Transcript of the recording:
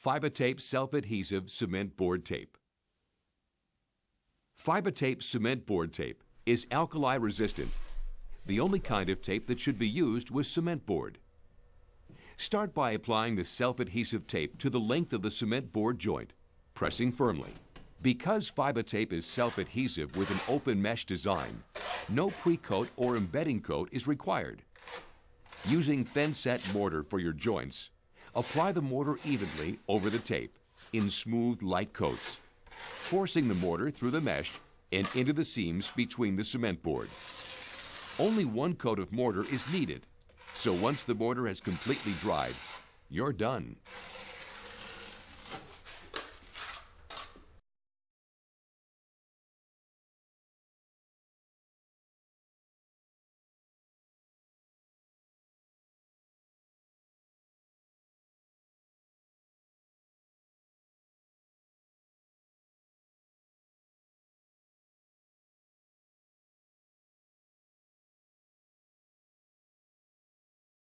FibaTape Self-adhesive Cement Board Tape. FibaTape Cement Board Tape is alkali resistant, the only kind of tape that should be used with cement board. Start by applying the self-adhesive tape to the length of the cement board joint, pressing firmly. Because FibaTape is self-adhesive with an open mesh design, no pre-coat or embedding coat is required. Using thin-set mortar for your joints, apply the mortar evenly over the tape in smooth, light coats, forcing the mortar through the mesh and into the seams between the cement board. Only one coat of mortar is needed, so once the mortar has completely dried, you're done.